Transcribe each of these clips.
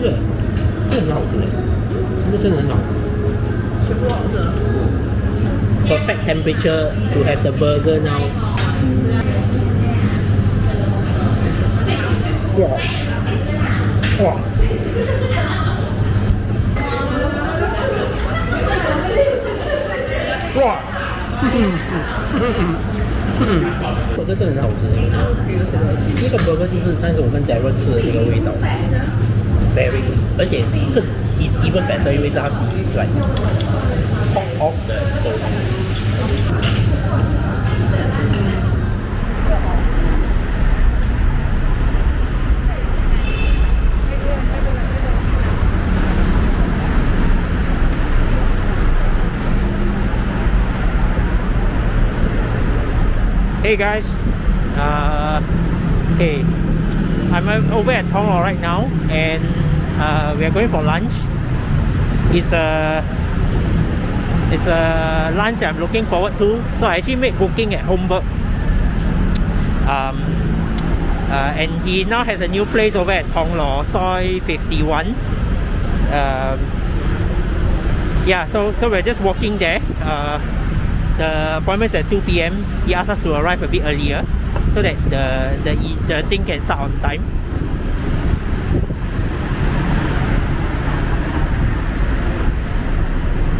这个很好吃，这个真的很好吃。Perfect temperature to have the burger now. Wow. Wow. Wow. burger 真的很好吃，那个 burger 就是上次我跟 Darren 吃的这个味道 ，very good， 而且更 is even better， 因为是它自己like hot off the stove。Hey guys, okay, I'm over at Thonglor right now, and we are going for lunch. It's a lunch I'm looking forward to. So I actually made booking at Homeburg, and he now has a new place over at Thonglor, Soi 51. Yeah, so we're just walking there. The appointment's at 2 p.m. He asked us to arrive a bit earlier so that the thing can start on time.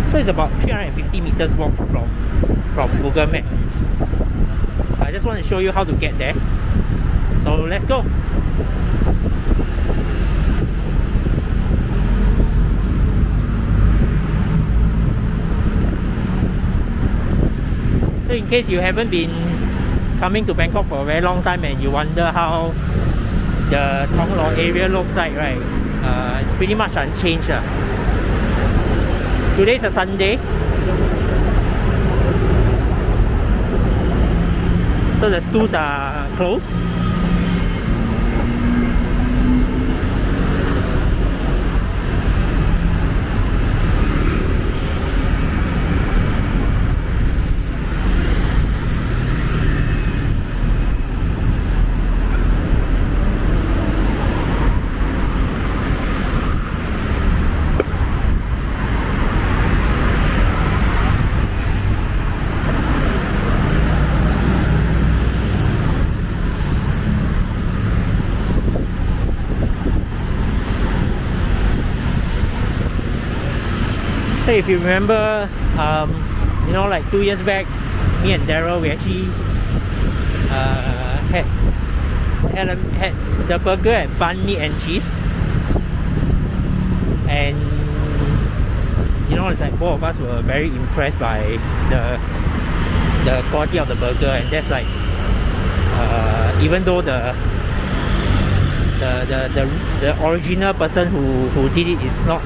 So it's about 350 meters walk from Google Map. I just want to show you how to get there. So let's go. So in case you haven't been coming to Bangkok for a very long time and you wonder how the Thonglor area looks like, right? It's pretty much unchanged. Today's a Sunday, so the schools are closed. If you remember, you know, like 2 years back, me and Daryl, we actually had the burger and bun meat and cheese, and you know, it's like both of us were very impressed by the quality of the burger, and that's like even though the original person who did it is not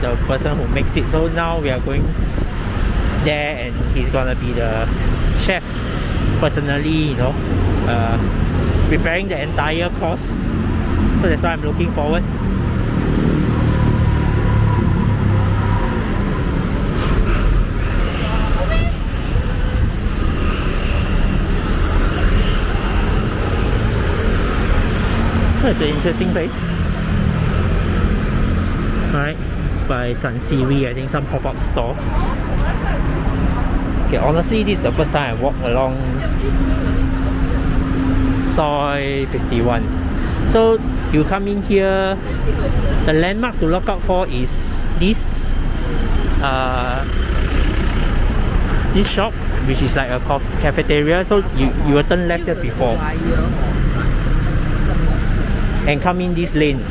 the person who makes it. So now we are going there, and he's gonna be the chef personally, you know, preparing the entire course. So that's why I'm looking forward. It's an interesting place. Alright, it's by Sun Siri, I think some pop-up store. Okay, honestly, this is the first time I walk along Soi 51. So you come in here, the landmark to look out for is this this shop, which is like a cafeteria. So you will turn left just before and come in this lane.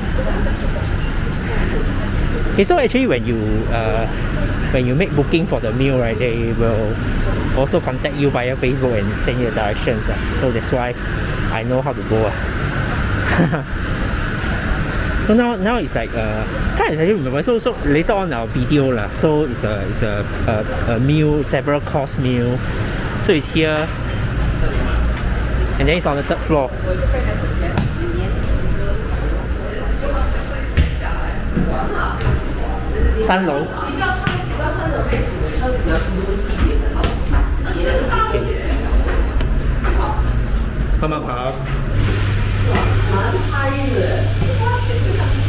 Okay, so actually when you make booking for the meal, right, they will also contact you via Facebook and send you the directions. So that's why I know how to go. So now it's like can't exactly remember. So later on our video lah. So it's a meal, several course meal. So it's here, and then it's on the 3rd floor. 3樓。慢慢跑。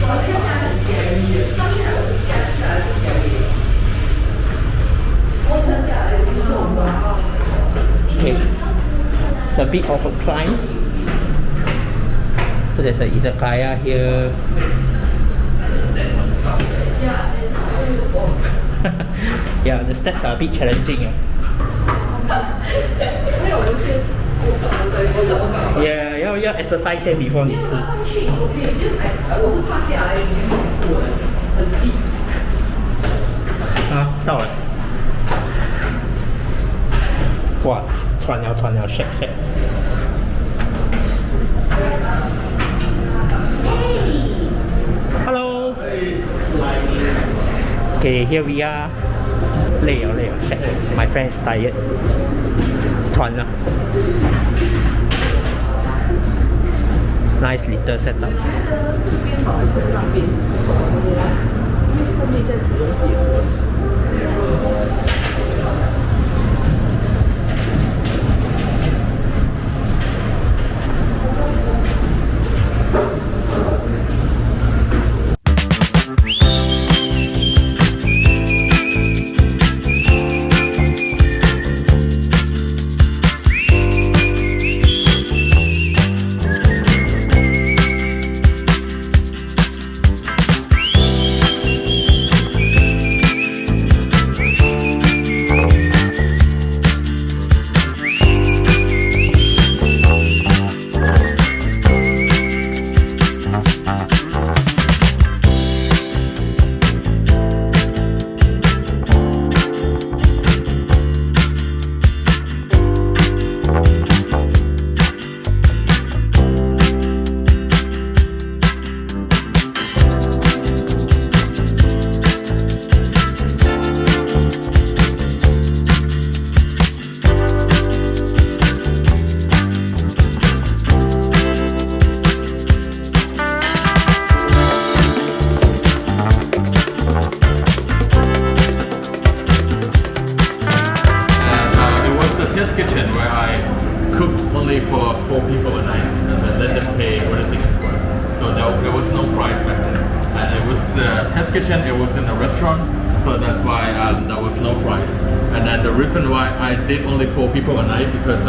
Okay, it's a bit of a climb. So there's a izakaya here. Yeah, the steps are a bit challenging. Yeah,要 exercise 先 before 你吃。啊，到了。哇，喘了，shake。Hello. Okay, here we are. 累了，My friend is tired. 喘了。It's nice little setup. 4 people a night because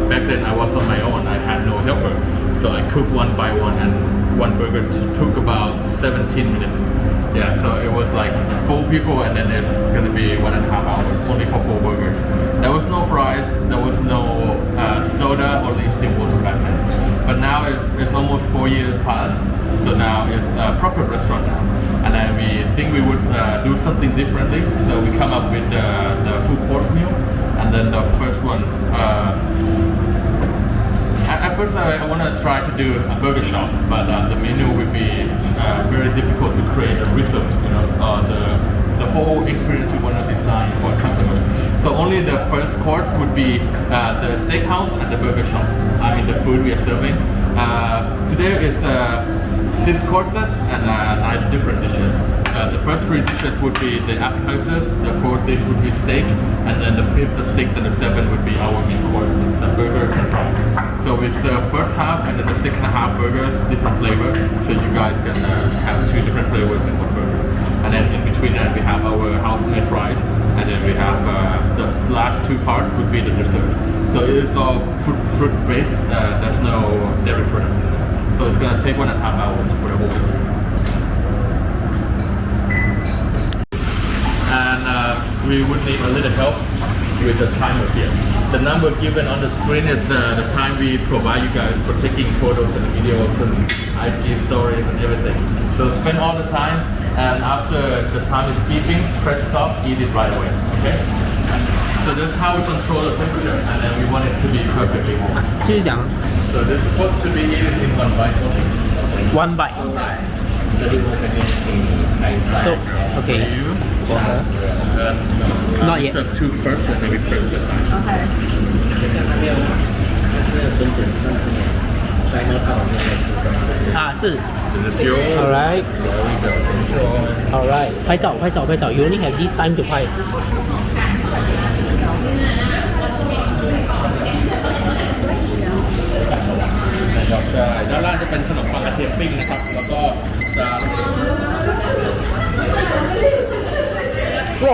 back then I was on my own. I had no helper, so I cooked one by one, and one burger took about 17 minutes. Yeah, so it was like 4 people, and then it's gonna be 1.5 hours only for 4 burgers. There was no fries, there was no soda, or instant water back then. But now it's almost 4 years past, so now it's a proper restaurant now. And then we think we would do something differently, so we come up with the full course meal. And then the first one, at first I want to try to do a burger shop, but the menu would be very difficult to create a rhythm, the whole experience you want to design for customers. So only the first course would be the steakhouse and the burger shop. I mean the food we are serving. Today is 6 courses and 9 different dishes. The first 3 dishes would be the appetizers, the 4th dish would be steak, and then the 5th, the 6th, and the 7th would be our main courses, burgers and fries. So it's the first half and then the second half burgers, different flavor, so you guys can have 2 different flavors in one burger. And then in between that we have our house-made fries, and then we have the last 2 parts would be the dessert. So it is all fruit-based, there's no dairy products in there. So it's gonna take 1.5 hours for the whole experience. And we would need a little help with the timer here. The number given on the screen is the time we provide you guys for taking photos and videos and IG stories and everything. So spend all the time, and after the time is beeping, press stop, eat it right away, okay? So this is how we control the temperature, and then we want it to be perfectly warm. 继续讲。So this is supposed to be eaten in 1 bite only. 1 bite. So, okay. Not yet. Serve 2 first, and then we press the time. Okay. 啊，是。This is yours. Alright. There we go. Alright. 拍照。You only have this time to 拍。ใช่ด้านล่างจะเป็นขนมปังกระเทียมปิ้งนะครับแล้วก็จะ哇，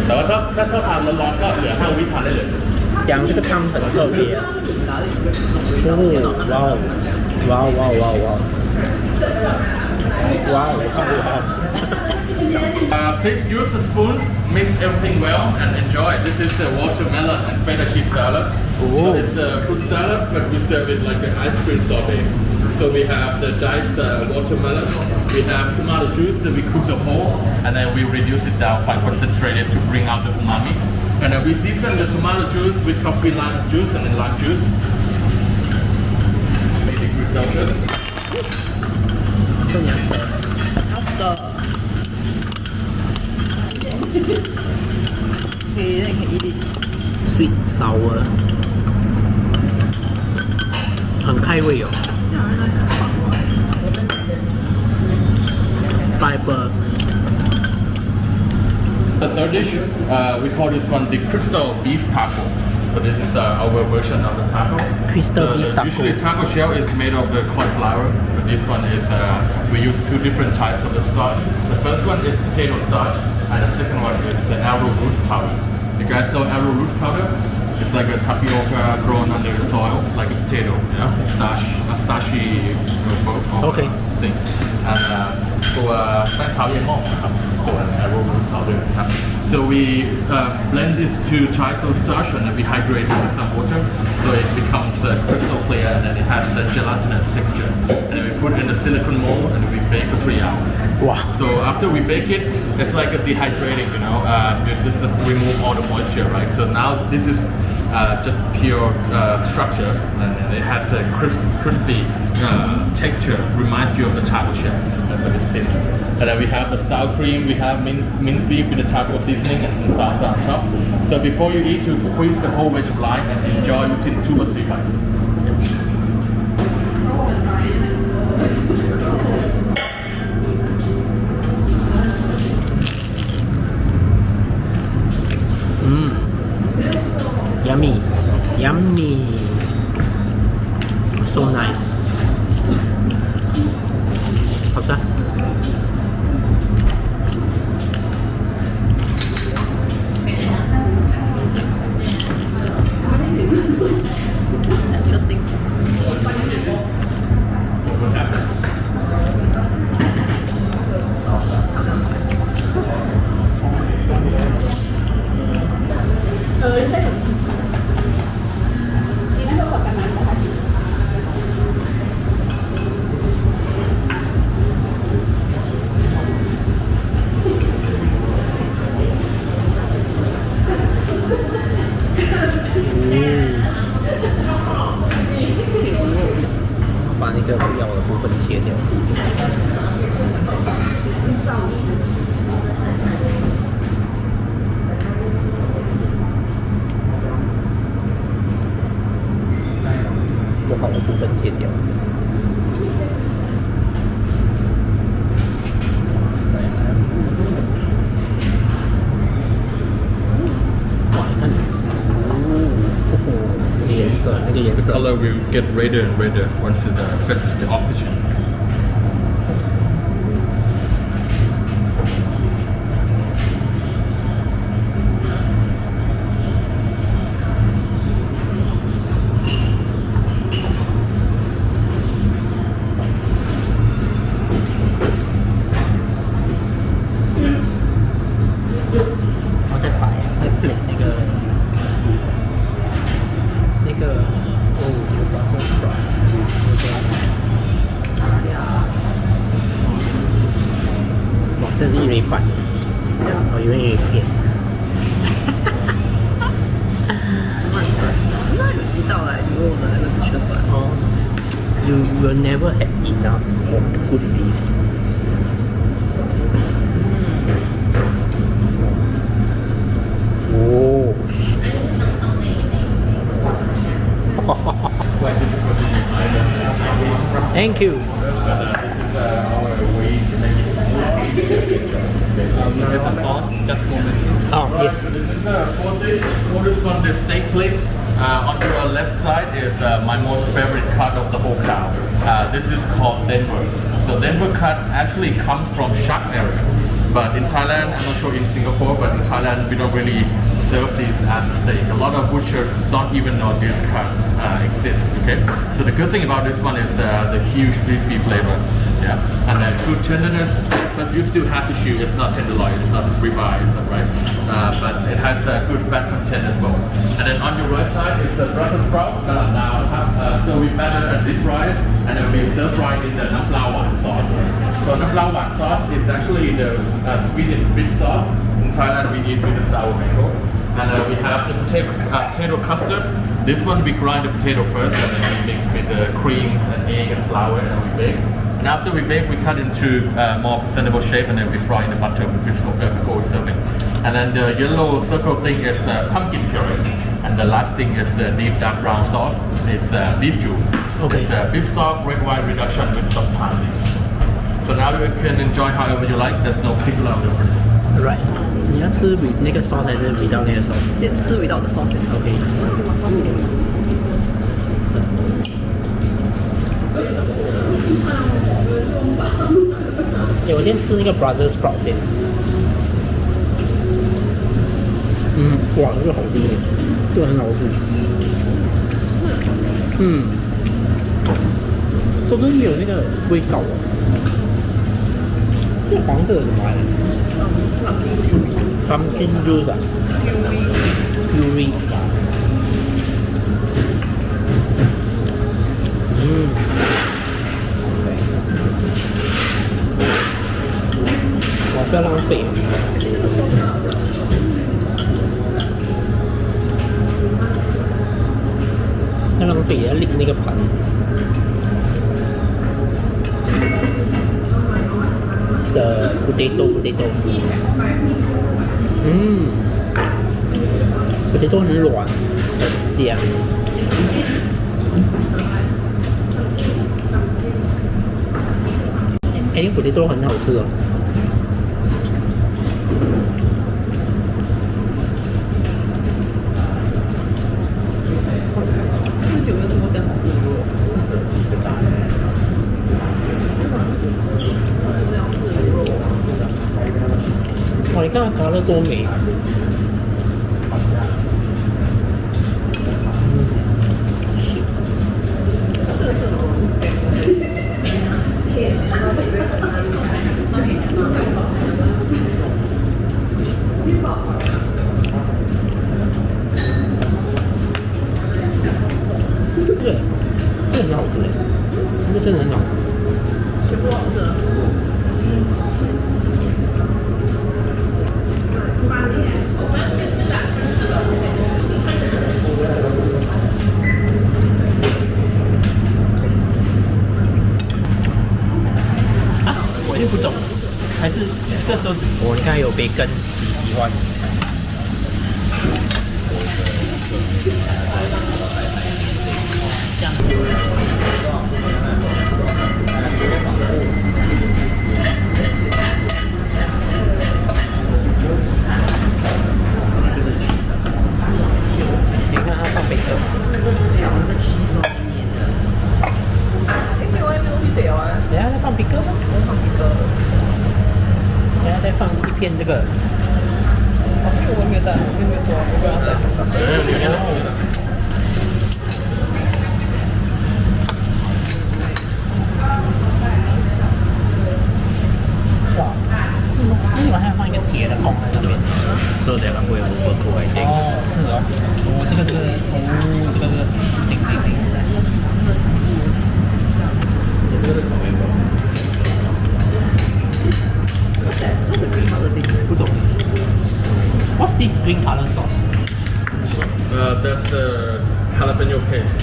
แต่ว่าถ้าชอบทานร้อนๆก็เหลือ5 วิทานได้เลย讲这个汤很特别啊！哦，哇哦，哇哦，哇哦，哇哦，哇哦，哇哦，哇哦！ Please use the spoons, mix everything well, and enjoy. This is the watermelon and feta cheese salad. So it's a fruit salad, but we serve it like an ice cream sorbet. So we have the diced watermelon, we have tomato juice that we cook the whole, and then we reduce it down quite concentrated to bring out the umami. And then we season the tomato juice with coffee lime juice and then lime juice. 80 degrees Celsius. 可以的。 Sweet sour， 很开胃哦。Fiber。 The third dish, we call this one the crystal beef taco. So this is our version of the taco. Crystal beef taco. Usually taco shell is made of the corn flour, but this one is we use 2 different types of the starch. The first one is potato starch, and the second one is the arrowroot powder. You guys know arrowroot powder? It's like a tapioca grown under the soil, like a potato, you know, a starchy Okay. thing. And ตัวแป้งเท้าเยมองนะครับตัว arrowroot powder นะครับ So we blend these 2 types of starch and then we hydrate it with some water, so it becomes crystal clear and then it has a gelatinous texture. And then we put it in a silicone mold and we bake for 3 hours. Wow. So after we bake it, it's like a dehydrating, you know, just to remove all the moisture, right? So now this is just pure structure, and it has a crispy texture, reminds you of the taco shell, but it's thin. And then we have the sour cream, we have minced beef with the taco seasoning and some salsa on top. So before you eat, you squeeze the whole veg line and enjoy within 2 or 3 bites. ，yummy, yummy, so nice. 好吃。Interesting. The color will get redder and redder once it faces the oxygen. You will never have enough of good beef. Oh. Thank you. You get the sauce, just one minute. Oh, yes. So this is four dish. For this one, the steak plate. On your left side is my most favorite cut of the whole cow. This is called Denver. So Denver cut actually comes from shark area. But in Thailand, I'm not sure in Singapore, but in Thailand we don't really serve this as a steak. A lot of butchers don't even know this cut exists. Okay. So the good thing about this one is the huge beefy flavor. Yeah, and then good tenderness, but you still have to chew. It's not tenderloin, it's not ribeye, it's not right. But it has a good fat content as well. And then on your right side is the Brussels sprout. So we batter and deep fry it, and then we stir fry in the nam lao wan sauce. So nam lao wan sauce is actually the sweetened fish sauce. In Thailand, we eat with the sour mango. And we have the potato custard. This one we grind the potato first, and then we mix with the creams and egg and flour, and we bake. And after we bake, we cut into more presentable shape, and then we fry in the butter before we serve it. And then the yellow circle thing is pumpkin puree, and the last thing is deep dark brown sauce. It's beef stew. Okay. It's beef stock, red wine reduction with some thyme leaves. So now you can enjoy however you like. There's no particular difference. Right. 你要吃那个 sauce 还是味道那个 sauce？ 先吃味道的 sauce。OK。我先吃那个 Brussels sprout 先。哇，这个好吃，这个很好吃。说真没有那个味道啊。这黄色的怎么来的？Pumpkin juice 啊 ，UV。哇，不要浪费。不要浪费，要拎那个盘。的 potato potato 很软，很香。potato 很好吃哦。有没有这么干好吃的？哇，你看它炸得多美！对，这个很好吃，这真的很好吃。全部好吃。我就不懂，还是这时候我应该有培根，你喜欢？这样。你看它放培根。另外一边东西得啊。等下再放培根吗？放几个？等下再放一片这个。我没有带，我没有做，我不要带。哇，为什么还要放一个铁的孔在上面？So that it will overcook, I think. 哦，是哦，这个，顶。不懂。What's this green color sauce? That's jalapeno paste.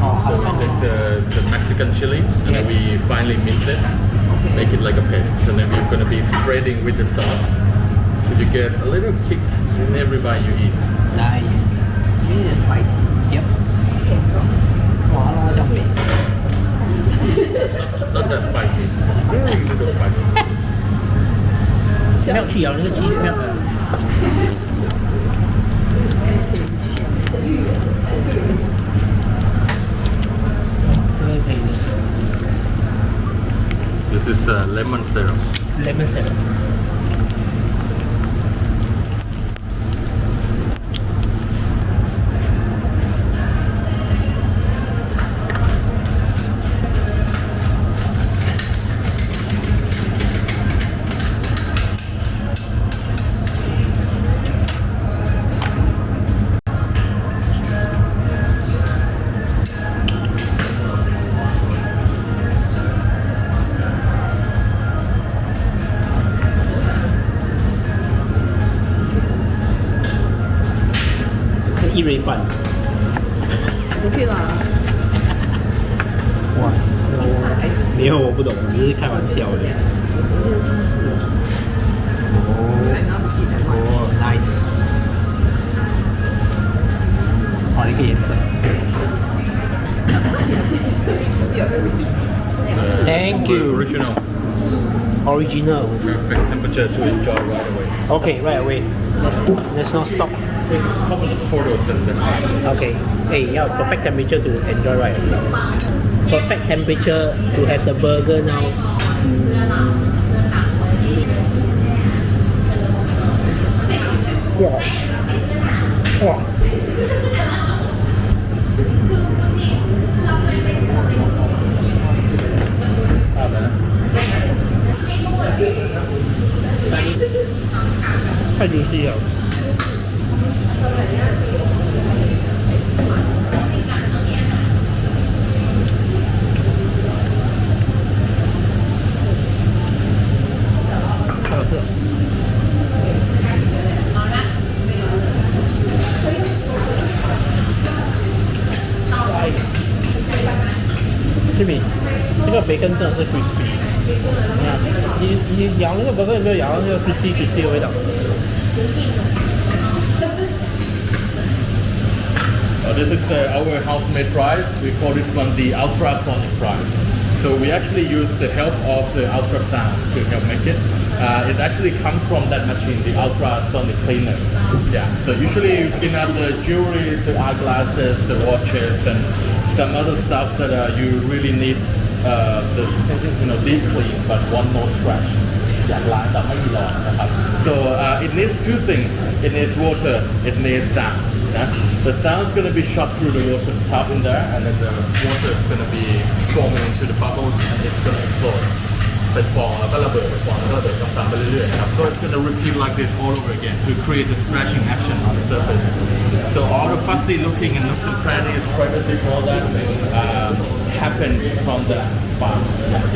Oh, So we take the Mexican chili and then we finally mix it, make it like a paste. And then we're going to be spreading with the sauce. So you get a little kick in every bite you eat. Nice. Really spicy. Yep. 哇，让它这样美。Not that spicy. Very little spicy. 没有去咬那个 is lemon syrup. Lemon syrup.一人半， OK 啦。哇！没有，我不懂，我只是开玩笑的。哦，nice。哇，一个颜色。Thank you. Original. Original. Perfect temperature to enjoy right away. Okay, right away. Let's not stop. Take a couple of photos and then Okay. Hey, yeah, perfect temperature to enjoy right away. Perfect temperature to have the burger now. Wow. Wow.太juicy了。太好吃了。Jimmy，这个培根真的是 crispy。你看，你咬那个burger有没有咬到那个 crispy 的味道？ This is our house-made fries. We call this one the Ultrasonic Fries. So we actually use the help of the ultrasound to help make it. It actually comes from that machine, the ultrasonic cleaner. Yeah. So usually you clean out the jewelry, the eyeglasses, the watches, and some other stuff that you really need the deep clean, but one more scratch. อยากล้างแต่ไม่มีรอยนะครับ So it needs two things. It needs water. It needs sound. Yeah? The sound is going to be shot through the water tap in there, and then the water is going to be forming into the bubbles, and it's going to explode. เป็นฟองแล้วก็ระเบิดเป็นฟองแล้วก็ระเบิดซ้ำๆไปเรื่อยๆนะครับ So it's going to repeat like this all over again to create the scratching action on the surface. So all the fussy looking and nooks and crannies, crevices, all that thing happen from the fire.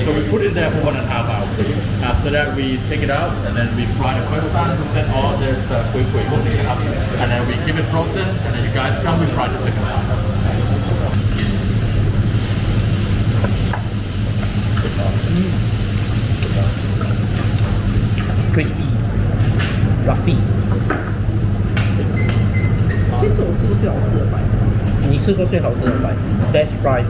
So we put it there for 1.5 hours. After that, we take it out and then we fry the first time to set all this quick up, and then we keep it frozen. And then you guys come, we fry the second time. Crispy, fluffy。这是我吃过最好吃的饭。你吃过最好吃的 fries？Best fries。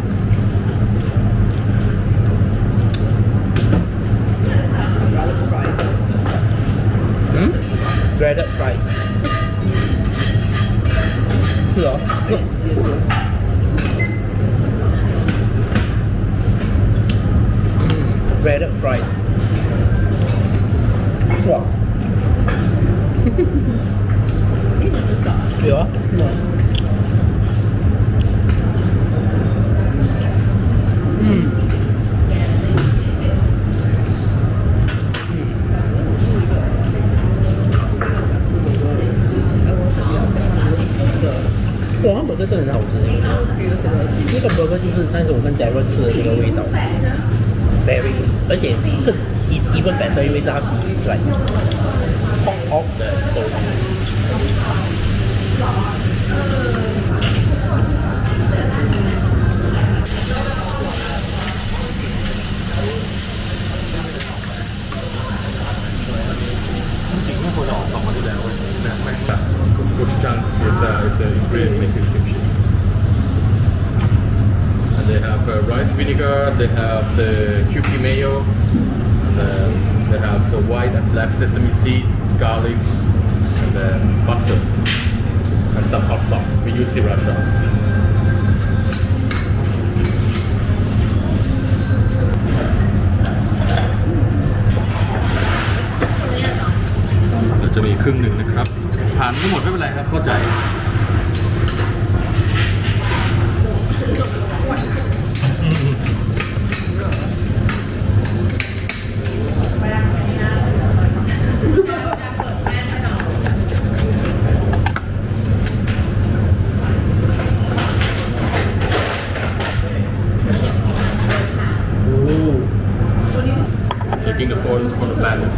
嗯 ？Breaded fries。是哦。Breaded fries。哇。有啊。哇，burger 真的很好吃。那个 burger 就是上次我跟 Darren 吃的那个味道 ，very， 而且更 is even better， 因为是它自己 like hot off the stove。Which chunk is the ingredient making kimchi. And they have rice vinegar, they have the Kewpie mayo, and then they have the white and black sesame seed, garlic, and then butter, and some hot sauce. We use sriracha. รึ่งหนึ่งนะครับทานไม่หมดไม่เป็นไรครับเข้าใจTaking the photos for the banners.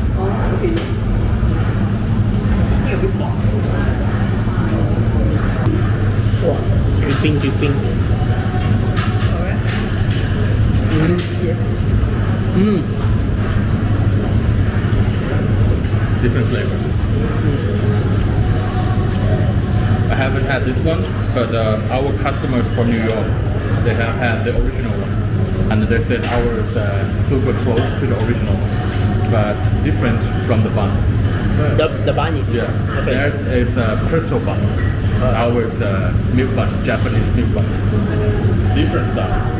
Dripping. Different flavor. I haven't had this one, but our customers from New York, they have had the original one. And they said ours super close to the original, but different from the bun. The bun is Yeah, okay. theirs is crystal bun. Ours milk bun, Japanese milk bun. Different style.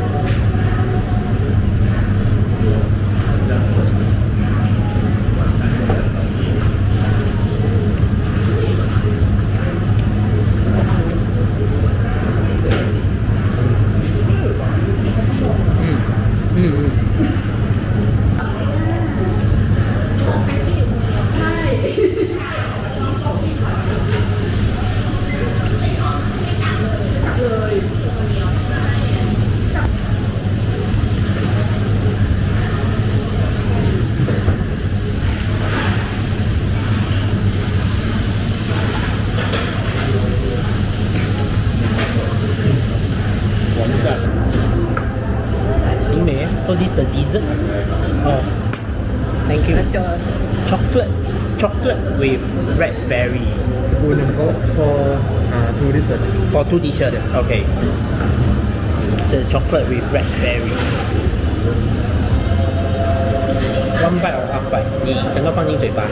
So this is the dessert. Oh, thank you. Chocolate with raspberry. For two dishes. Okay. So chocolate with raspberry. One bite or half bite? 你整个放进嘴巴。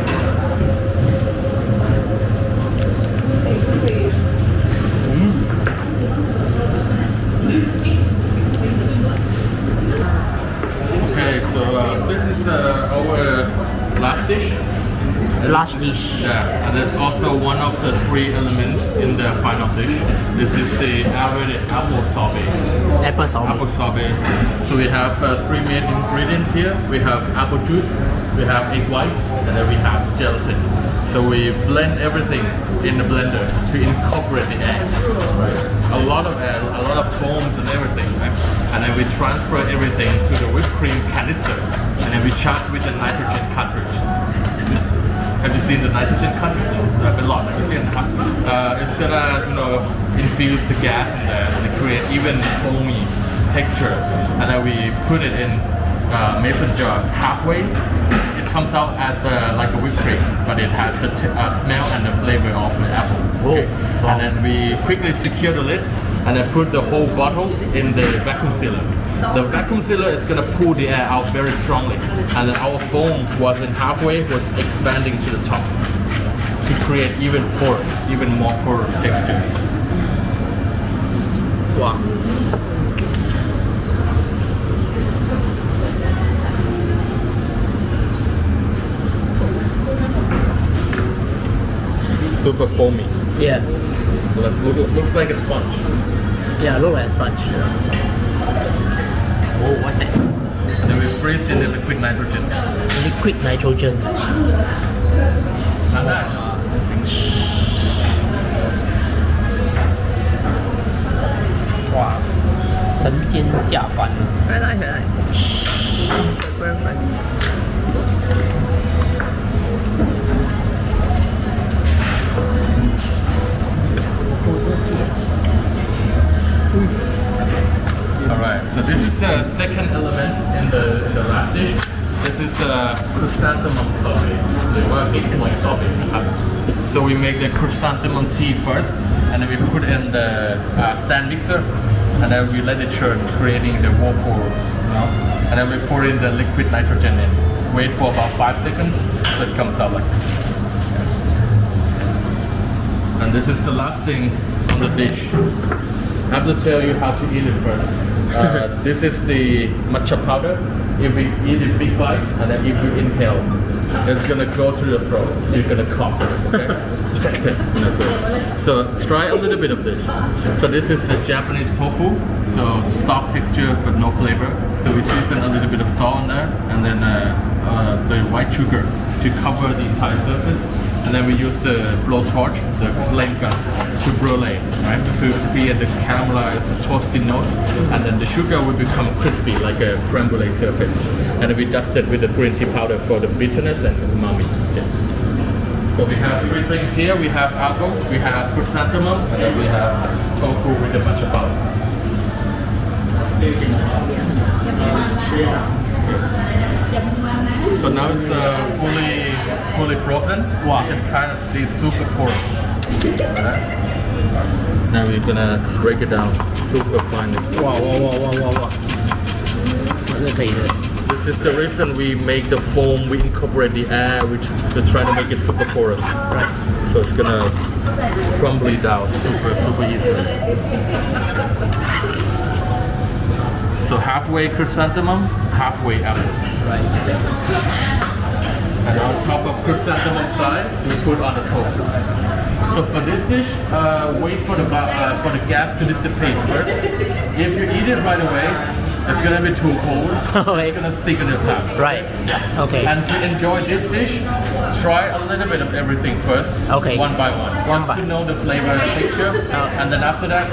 Okay, so this is our last dish. Last dish. Yeah, and it's also one of the three elements in the final dish. This is the Aerated apple sorbet. Apple sorbet. Apple sorbet. So we have three main ingredients here. We have apple juice, we have egg white, and then we have gelatin. So we blend everything in the blender to incorporate the egg. Right. A lot of air, a lot of foams and everything. Right? And then we transfer everything to the whipped cream canister, and then we charge with the nitrogen cartridge. Have you seen the nitrogen cartridge? It's a lot. It's gonna, infuse the gas in there and create even foamy texture. And then we put it in mason jar halfway. It comes out as like a whipped cream, but it has the smell and the flavor of the apple. Okay. And then we quickly secure the lid and then put the whole bottle in the vacuum sealer. The vacuum sealer is going to pull the air out very strongly, and then our foam was in halfway, was expanding to the top to create even more porous texture. Wow. Super foamy. Yeah. Looks like a sponge. Yeah, look like a sponge. Oh, what's that? And then we freeze in the liquid nitrogen. Liquid nitrogen. And that. Wow. 神仙下凡。回来。Perfect. Alright, so this is the second element in the last dish. This is chrysanthemum sorbet. So we make the chrysanthemum tea first, and then we put in the stand mixer, and then we let it churn, creating the whirlpool. And then we pour in the liquid nitrogen in. Wait for about 5 seconds, so it comes out like this. And this is the last thing on the dish. I have to tell you how to eat it first. This is the matcha powder. If we eat it big bite, and then if we inhale, it's gonna go through your throat. You're gonna cough. Okay. Okay. So try a little bit of this. So this is a Japanese tofu. So soft texture but no flavor. So we season a little bit of salt in there, and then the white sugar to cover the entire surface. And then we use the blowtorch, the flame gun, to brulee, right? To create the caramelized toasty nose. And then the sugar will become crispy like a creme brulee surface. And then we dust it with the green tea powder for the bitterness and umami. Yeah. So we have three things here. We have apple, we have chrysanthemum, and then we have tofu with the matcha powder. So now it's fully frozen. Wow. You can kind of see super porous. Right? Now we're gonna break it down super finely. Wow. This is the reason we make the foam. We incorporate the air, which to try to make it super porous. Right. So it's gonna crumble down super easily. So halfway chrysanthemum, halfway apple. Right. And on top of chrysanthemum side, we put on the tofu. So for this dish, wait for the gas to dissipate first. If you eat it right away, it's gonna be too cold. Okay. It's gonna stick in your tongue. Right. Okay. And to enjoy this dish, try a little bit of everything first. Okay. One by one. Just to know the flavor and texture. And then after that,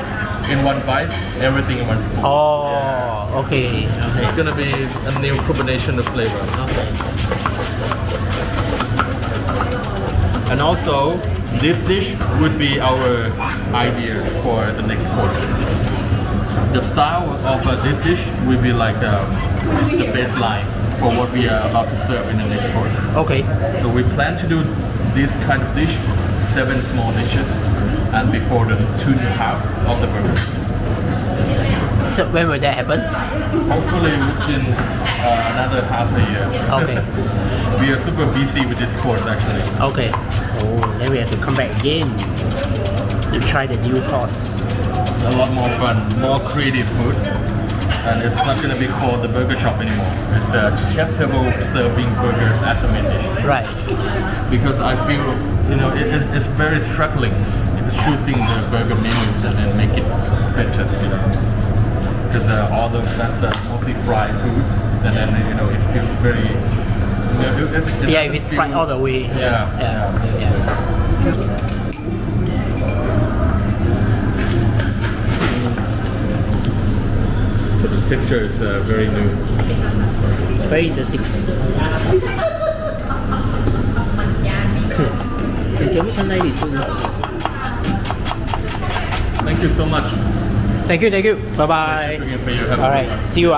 in one bite, everything in one spoon. Oh, okay. It's gonna be a new combination of flavor. Okay. And also, this dish would be our ideas for the next course. The style of this dish will be like the baseline for what we are about to serve in the next course. Okay. So we plan to do this kind of dish, 7 small dishes, and before the 2 new halves of the burger. So when will that happen? Hopefully within another half a year. Okay. We are super busy with this course actually. Okay. Oh, then we have to come back again to try the new course. A lot more fun, more creative food. And it's not going to be called the burger shop anymore. It's chef table serving burgers as a main dish. Right. Because I feel, it's very struggling choosing the burger menus and then make it better, Because all that's mostly fried foods, and then it feels very. Yeah, if it's fried all the way. Yeah. So the texture is very new. Very interesting. Thank you so much. Thank you. Bye bye. Thank you for your help. All right. See you.